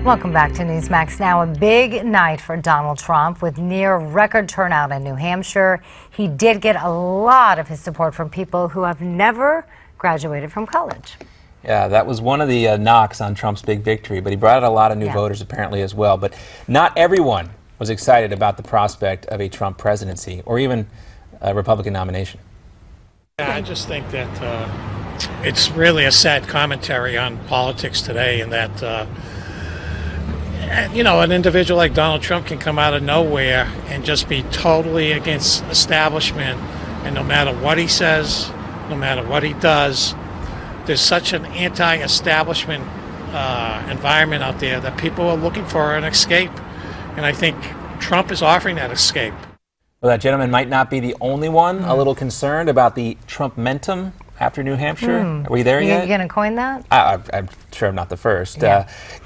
Welcome back to Newsmax Now. A big night for Donald Trump with near record turnout in New Hampshire. He did get a lot of his support from people who have never graduated from college. Yeah, that was one of the knocks on Trump's big victory, but he brought out a lot of new voters apparently as well. But not everyone was excited about the prospect of a Trump presidency or even a Republican nomination. Yeah, I just think that it's really a sad commentary on politics today, and that an individual like Donald Trump can come out of nowhere and just be totally against establishment, and no matter what he says, no matter what he does, there's such an anti-establishment environment out there that people are looking for an escape, and I think Trump is offering that escape. Well, that gentleman might not be the only one a little concerned about the Trump-mentum after New Hampshire. Are we there yet? You going to coin that? I'm sure I'm not the first.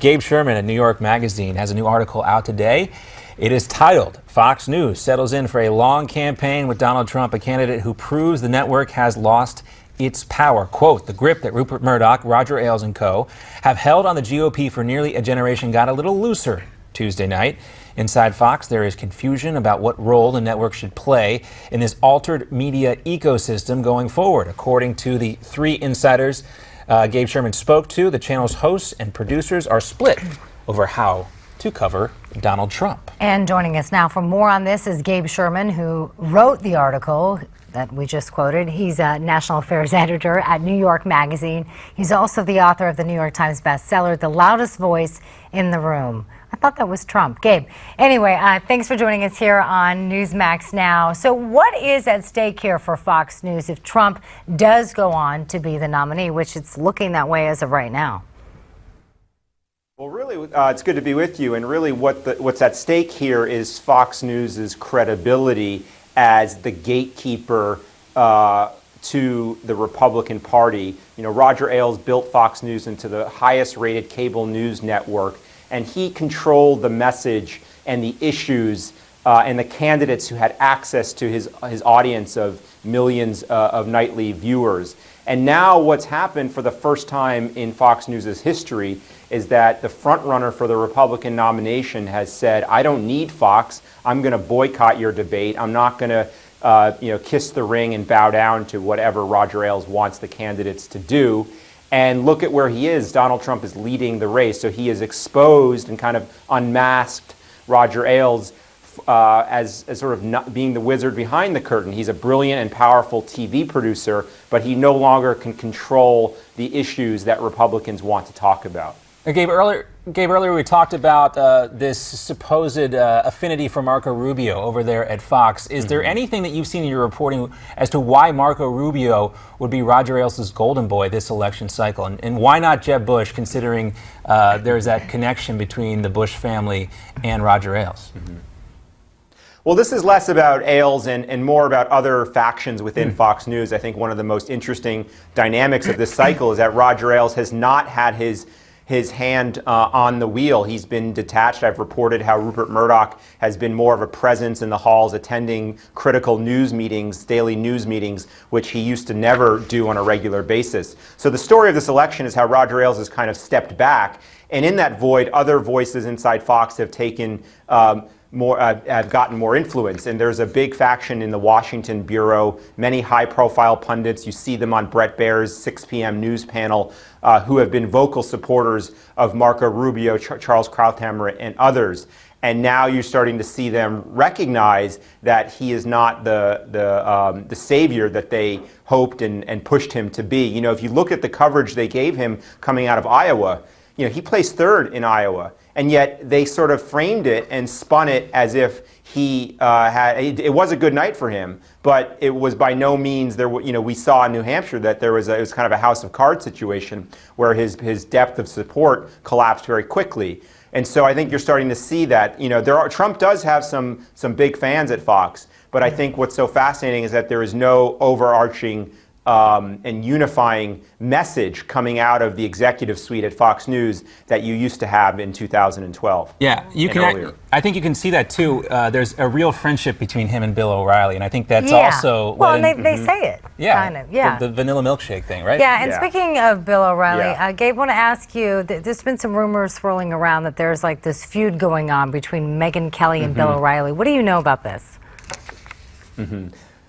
Gabe Sherman at New York Magazine has a new article out today. It is titled, "Fox News Settles in for a Long Campaign with Donald Trump, a Candidate Who Proves the Network Has Lost Its Power." Quote, "The grip that Rupert Murdoch, Roger Ailes and co. have held on the GOP for nearly a generation got a little looser Tuesday night. Inside Fox, there is confusion about what role the network should play in this altered media ecosystem going forward. According to the three insiders Gabe Sherman spoke to, the channel's hosts and producers are split over how to cover Donald Trump." And joining us now for more on this is Gabe Sherman, who wrote the article that we just quoted. He's a national affairs editor at New York Magazine. He's also the author of the New York Times bestseller, The Loudest Voice in the Room. I thought that was Trump. Gabe, anyway, thanks for joining us here on Newsmax Now. So what is at stake here for Fox News if Trump does go on to be the nominee, which it's looking that way as of right now? Well, really, it's good to be with you. And really what's at stake here is Fox News' credibility as the gatekeeper to the Republican Party. You know, Roger Ailes built Fox News into the highest rated cable news network, and he controlled the message and the issues and the candidates who had access to his audience of millions of nightly viewers. And now what's happened for the first time in Fox News' history is that the front runner for the Republican nomination has said, "I don't need Fox. I'm going to boycott your debate. I'm not going to kiss the ring and bow down to whatever Roger Ailes wants the candidates to do." And look at where he is. Donald Trump is leading the race. So he has exposed and kind of unmasked Roger Ailes as sort of not being the wizard behind the curtain. He's a brilliant and powerful TV producer, but he no longer can control the issues that Republicans want to talk about. Gabe, earlier we talked about this supposed affinity for Marco Rubio over there at Fox. Is there anything that you've seen in your reporting as to why Marco Rubio would be Roger Ailes' golden boy this election cycle? And why not Jeb Bush, considering there's that connection between the Bush family and Roger Ailes? Well, this is less about Ailes and more about other factions within Fox News. I think one of the most interesting dynamics of this cycle is that Roger Ailes has not had his hand on the wheel. He's been detached. I've reported how Rupert Murdoch has been more of a presence in the halls, attending critical news meetings, daily news meetings, which he used to never do on a regular basis. So the story of this election is how Roger Ailes has kind of stepped back, and in that void, other voices inside Fox have taken have gotten more influence. And there's a big faction in the Washington bureau, many high-profile pundits. You see them on Bret Baier's 6 p.m. news panel, who have been vocal supporters of Marco Rubio, Charles Krauthammer, and others. And now you're starting to see them recognize that he is not the savior that they hoped and pushed him to be. You know, if you look at the coverage they gave him coming out of Iowa, you know, he placed third in Iowa. And yet they sort of framed it and spun it as if he it was a good night for him, but it was by no means there. We saw in New Hampshire that it was kind of a house of cards situation where his depth of support collapsed very quickly. And so I think you're starting to see that Trump does have some big fans at Fox, but I think what's so fascinating is that there is no overarching and unifying message coming out of the executive suite at Fox News that you used to have in 2012. Yeah, you and can. earlier. I think you can see that too. There's a real friendship between him and Bill O'Reilly, and I think that's Yeah. also. Well, led and in- they say it. yeah, Kind of. Yeah. the vanilla milkshake thing, right? Yeah, and Yeah. speaking of Bill O'Reilly, Yeah. Gabe, I want to ask you, there's been some rumors swirling around that there's like this feud going on between Megyn Kelly and Bill O'Reilly. What do you know about this?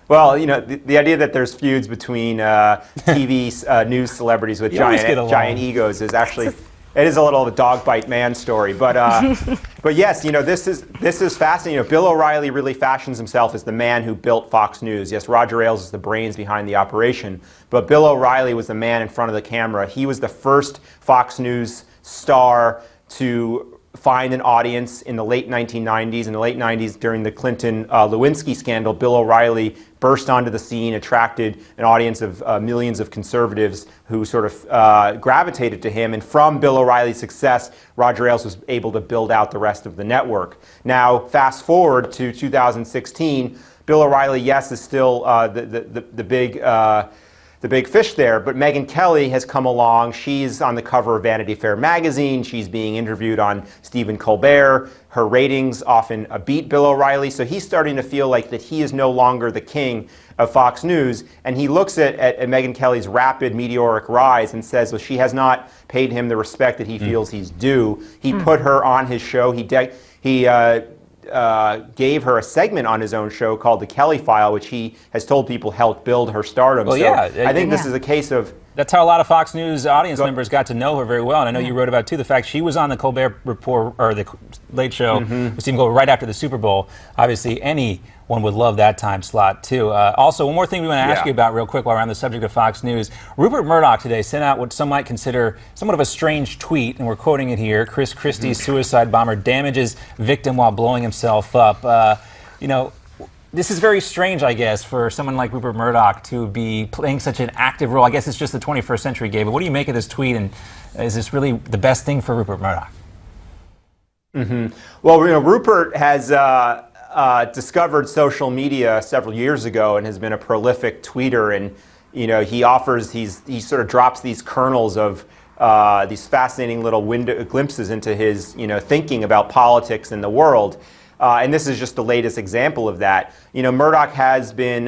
Well, the idea that there's feuds between TV news celebrities with You always get along. giant egos is actually, it is a little of a dog bite man story. But but yes, this is fascinating. Bill O'Reilly really fashions himself as the man who built Fox News. Yes, Roger Ailes is the brains behind the operation, but Bill O'Reilly was the man in front of the camera. He was the first Fox News star to find an audience in the late 1990s. In the late 90s, during the Clinton Lewinsky scandal, Bill O'Reilly burst onto the scene, attracted an audience of millions of conservatives who sort of gravitated to him. And from Bill O'Reilly's success, Roger Ailes was able to build out the rest of the network. Now, fast forward to 2016, Bill O'Reilly, yes, is still the big fish there, but Megyn Kelly has come along. She's on the cover of Vanity Fair magazine. She's being interviewed on Stephen Colbert. Her ratings often beat Bill O'Reilly, so he's starting to feel like that he is no longer the king of Fox News, and he looks at Megyn Kelly's rapid meteoric rise and says, well, she has not paid him the respect that he feels he's due. He put her on his show. He gave her a segment on his own show called The Kelly File, which he has told people helped build her stardom. Well, so yeah, I think this is a case of... That's how a lot of Fox News audience members got to know her very well, and I know you wrote about too the fact she was on the Colbert Report or the Late Show, which seemed to go right after the Super Bowl. Obviously, anyone would love that time slot too. Also, one more thing we want to ask you about real quick while we're on the subject of Fox News. Rupert Murdoch today sent out what some might consider somewhat of a strange tweet, and we're quoting it here. Chris Christie's suicide bomber damages victim while blowing himself up. This is very strange, I guess, for someone like Rupert Murdoch to be playing such an active role. I guess it's just the 21st century, Gabe. But what do you make of this tweet, and is this really the best thing for Rupert Murdoch? Well, Rupert has discovered social media several years ago and has been a prolific tweeter. And he sort of drops these kernels of these fascinating little glimpses into his thinking about politics and the world. And this is just the latest example of that. Murdoch has been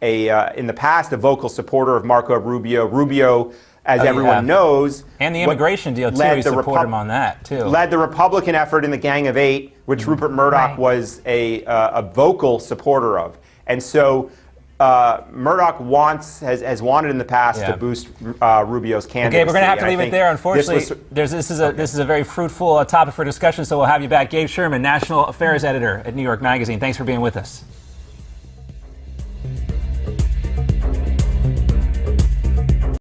in the past a vocal supporter of Marco Rubio. Rubio, as everyone knows, and the immigration deal too. He supported him on that too. Led the Republican effort in the Gang of Eight, which Rupert Murdoch was a vocal supporter of. And so Murdoch has wanted in the past to boost Rubio's candidacy. Okay, we're going to have to leave it there. Unfortunately, this is a very fruitful topic for discussion, so we'll have you back. Gabe Sherman, National Affairs Editor at New York Magazine. Thanks for being with us.